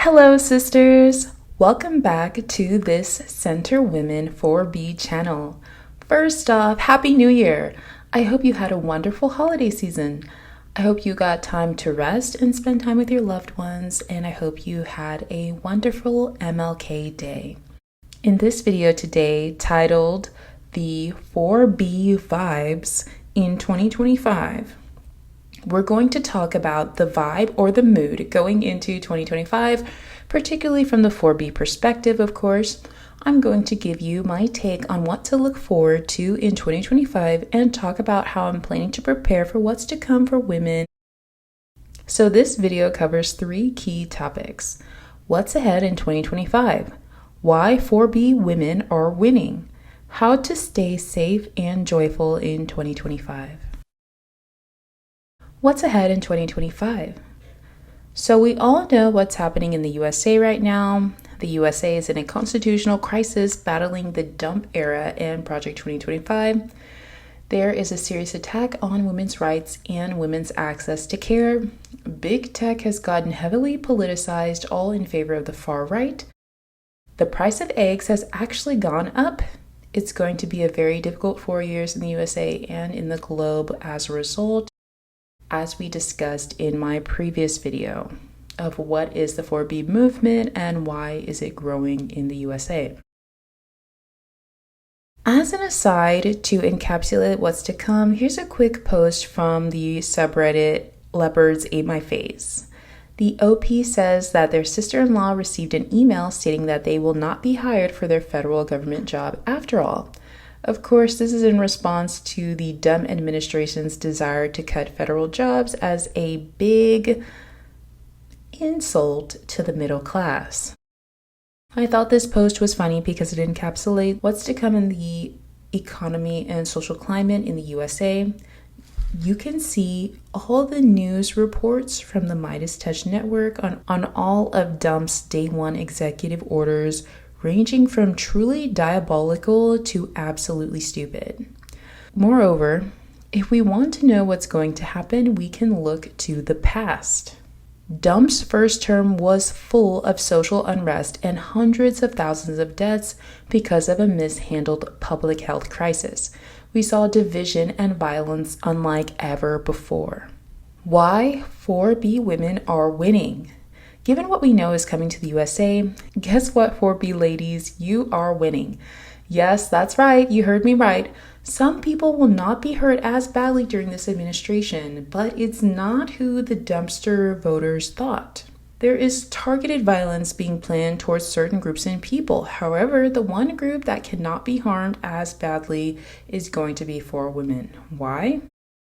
Hello, sisters! Welcome back to this Center Women 4B channel. First off, Happy New Year! I hope you had a wonderful holiday season. I hope you got time to rest and spend time with your loved ones, and I hope you had a wonderful MLK Day. In this video today, titled The 4B Vibes in 2025, we're going to talk about the vibe or the mood going into 2025, particularly from the 4B perspective, of course. I'm going to give you my take on what to look forward to in 2025 and talk about how I'm planning to prepare for what's to come for women. So this video covers 3 key topics. What's ahead in 2025? Why 4B women are winning? How to stay safe and joyful in 2025. What's ahead in 2025? So we all know what's happening in the USA right now. The USA is in a constitutional crisis battling the Dump era and Project 2025. There is a serious attack on women's rights and women's access to care. Big tech has gotten heavily politicized, all in favor of the far right. The price of eggs has actually gone up. It's going to be a very difficult 4 years in the USA and in the globe as a result, as we discussed in my previous video of what is the 4B movement and why is it growing in the USA. As an aside to encapsulate what's to come, here's a quick post from the subreddit Leopards Ate My Face. The OP says that their sister-in-law received an email stating that they will not be hired for their federal government job after all. Of course, this is in response to the dumb administration's desire to cut federal jobs as a big insult to the middle class. I thought this post was funny because it encapsulates what's to come in the economy and social climate in the USA. You can see all the news reports from the Midas Touch Network on all of Dump's day one executive orders, ranging from truly diabolical to absolutely stupid. Moreover, if we want to know what's going to happen, we can look to the past. Dump's first term was full of social unrest and hundreds of thousands of deaths because of a mishandled public health crisis. We saw division and violence unlike ever before. Why 4B women are winning? Given what we know is coming to the USA, guess what, 4B ladies? You are winning. Yes, that's right. You heard me right. Some people will not be hurt as badly during this administration, but it's not who the dumpster voters thought. There is targeted violence being planned towards certain groups and people. However, the one group that cannot be harmed as badly is going to be 4 women. Why?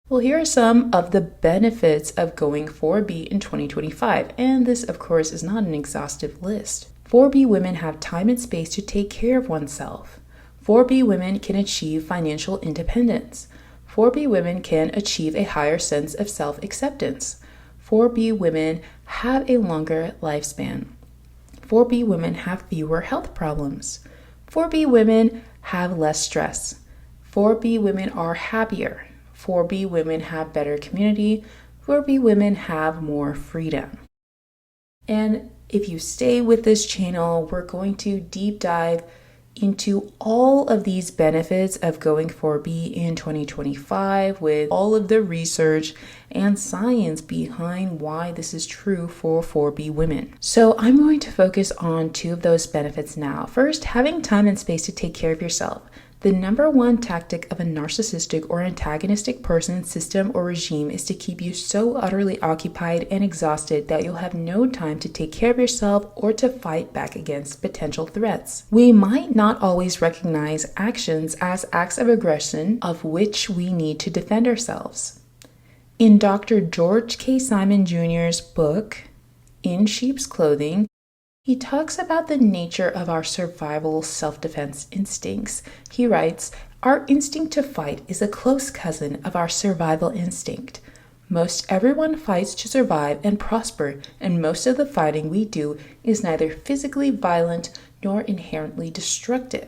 Well, here are some of the benefits of going 4B in 2025, and this, of course, is not an exhaustive list. 4B women have time and space to take care of oneself. 4B women can achieve financial independence. 4B women can achieve a higher sense of self-acceptance. 4B women have a longer lifespan. 4B women have fewer health problems. 4B women have less stress. 4B women are happier. 4B women have better community. 4B women have more freedom. And if you stay with this channel, we're going to deep dive into all of these benefits of going 4B in 2025 with all of the research and science behind why this is true for 4B women. So I'm going to focus on 2 of those benefits now. First, having time and space to take care of yourself. The number 1 tactic of a narcissistic or antagonistic person, system, or regime is to keep you so utterly occupied and exhausted that you'll have no time to take care of yourself or to fight back against potential threats. We might not always recognize actions as acts of aggression of which we need to defend ourselves. In Dr. George K. Simon Jr.'s book, In Sheep's Clothing, he talks about the nature of our survival self-defense instincts. He writes, "Our instinct to fight is a close cousin of our survival instinct. Most everyone fights to survive and prosper, and most of the fighting we do is neither physically violent nor inherently destructive."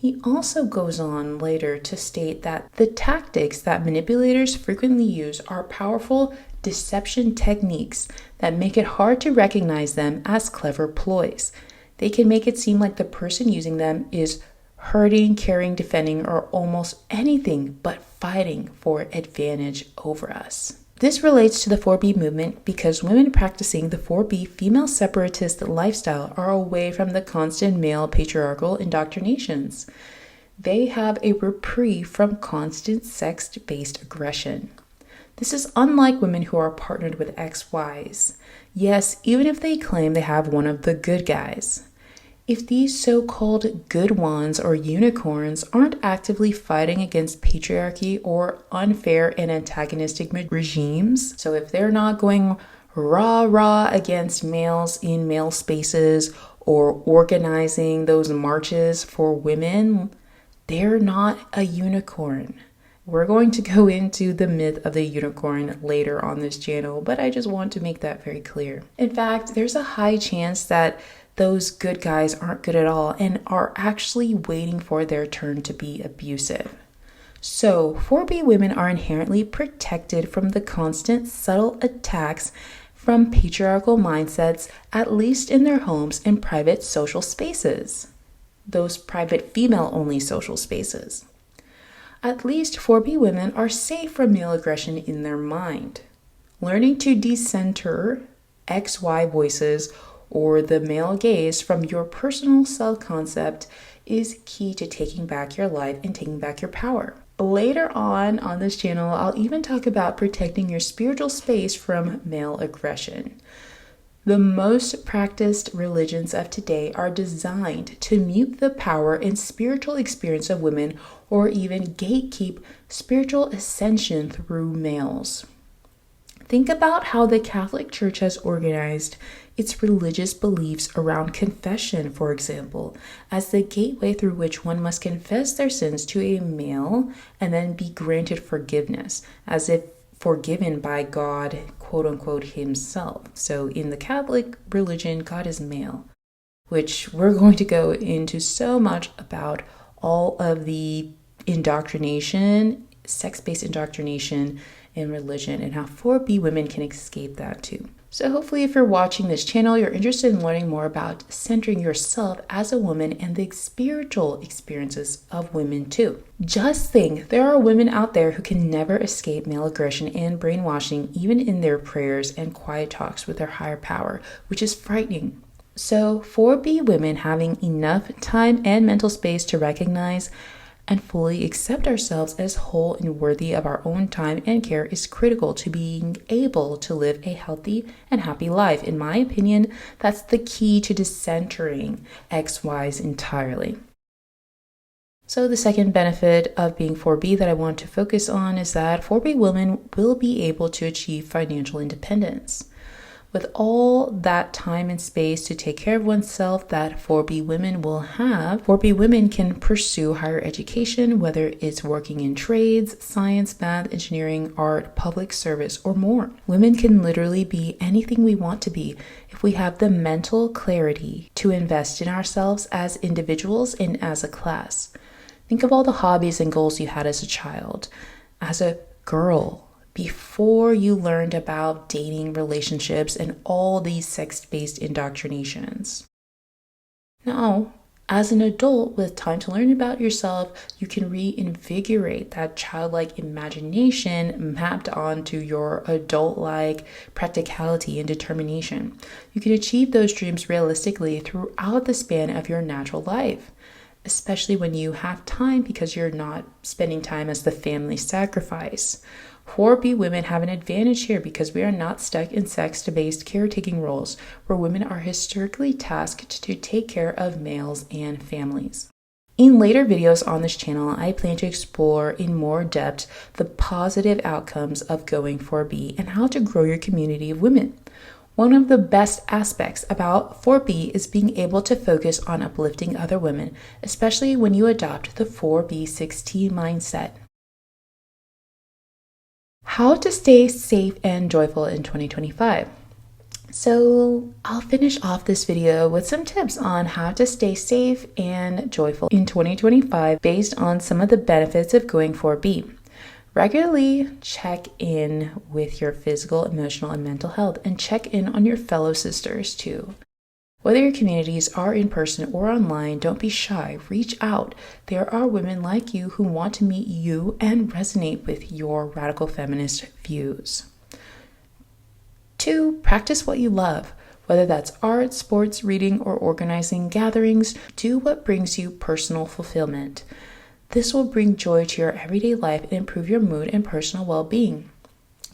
He also goes on later to state that the tactics that manipulators frequently use are powerful, deception techniques that make it hard to recognize them as clever ploys. They can make it seem like the person using them is hurting, caring, defending, or almost anything but fighting for advantage over us. This relates to the 4B movement because women practicing the 4B female separatist lifestyle are away from the constant male patriarchal indoctrinations. They have a reprieve from constant sex-based aggression. This is unlike women who are partnered with XYs. Yes, even if they claim they have one of the good guys. If these so-called good ones or unicorns aren't actively fighting against patriarchy or unfair and antagonistic regimes, so if they're not going rah-rah against males in male spaces or organizing those marches for women, they're not a unicorn. We're going to go into the myth of the unicorn later on this channel, but I just want to make that very clear. In fact, there's a high chance that those good guys aren't good at all and are actually waiting for their turn to be abusive. So, 4B women are inherently protected from the constant subtle attacks from patriarchal mindsets, at least in their homes and private social spaces. Those private female-only social spaces. At least 4B women are safe from male aggression in their mind. Learning to decenter XY voices or the male gaze from your personal self-concept is key to taking back your life and taking back your power. Later on this channel, I'll even talk about protecting your spiritual space from male aggression. The most practiced religions of today are designed to mute the power and spiritual experience of women or even gatekeep spiritual ascension through males. Think about how the Catholic Church has organized its religious beliefs around confession, for example, as the gateway through which one must confess their sins to a male and then be granted forgiveness, as if forgiven by God, quote unquote, himself. So in the Catholic religion, God is male, which we're going to go into so much about all of the indoctrination, sex-based indoctrination in religion and how 4B women can escape that too. So hopefully if you're watching this channel, you're interested in learning more about centering yourself as a woman and the spiritual experiences of women too. Just think, there are women out there who can never escape male aggression and brainwashing, even in their prayers and quiet talks with their higher power, which is frightening. So 4B women having enough time and mental space to recognize and fully accept ourselves as whole and worthy of our own time and care is critical to being able to live a healthy and happy life. In my opinion, that's the key to decentering XYs entirely. So the second benefit of being 4B that I want to focus on is that 4B women will be able to achieve financial independence. With all that time and space to take care of oneself that 4B women will have, 4B women can pursue higher education, whether it's working in trades, science, math, engineering, art, public service, or more. Women can literally be anything we want to be if we have the mental clarity to invest in ourselves as individuals and as a class. Think of all the hobbies and goals you had as a child, as a girl, before you learned about dating, relationships, and all these sex-based indoctrinations. Now, as an adult with time to learn about yourself, you can reinvigorate that childlike imagination mapped onto your adult-like practicality and determination. You can achieve those dreams realistically throughout the span of your natural life, especially when you have time because you're not spending time as the family sacrifice. 4B women have an advantage here because we are not stuck in sex-based caretaking roles where women are historically tasked to take care of males and families. In later videos on this channel, I plan to explore in more depth the positive outcomes of going 4B and how to grow your community of women. One of the best aspects about 4B is being able to focus on uplifting other women, especially when you adopt the 4B16 mindset. How to stay safe and joyful in 2025. So I'll finish off this video with some tips on how to stay safe and joyful in 2025 based on some of the benefits of going 4B. Regularly check in with your physical, emotional, and mental health, and check in on your fellow sisters too. Whether your communities are in person or online, don't be shy. Reach out. There are women like you who want to meet you and resonate with your radical feminist views. 2, practice what you love. Whether that's art, sports, reading, or organizing gatherings, do what brings you personal fulfillment. This will bring joy to your everyday life and improve your mood and personal well-being.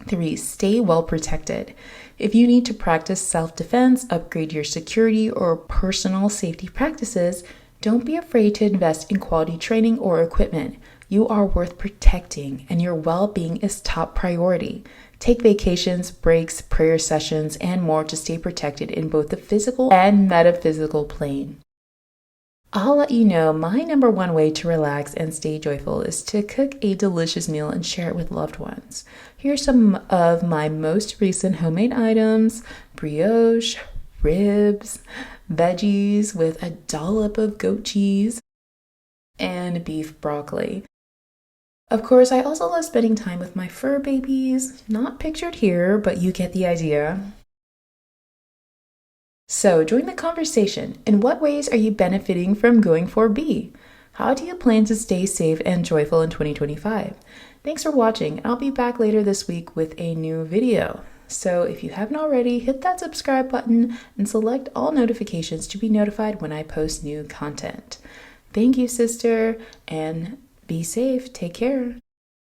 3, stay well protected. If you need to practice self-defense, upgrade your security, or personal safety practices, don't be afraid to invest in quality training or equipment. You are worth protecting, and your well-being is top priority. Take vacations, breaks, prayer sessions, and more to stay protected in both the physical and metaphysical plane. I'll let you know my number one way to relax and stay joyful is to cook a delicious meal and share it with loved ones. Here's some of my most recent homemade items: brioche, ribs, veggies with a dollop of goat cheese, and beef broccoli. Of course, I also love spending time with my fur babies, not pictured here, but you get the idea. So join the conversation. In what ways are you benefiting from going 4B? How do you plan to stay safe and joyful in 2025? Thanks for watching. I'll be back later this week with a new video. So if you haven't already, hit that subscribe button and select all notifications to be notified when I post new content. Thank you, sister, and be safe. Take care.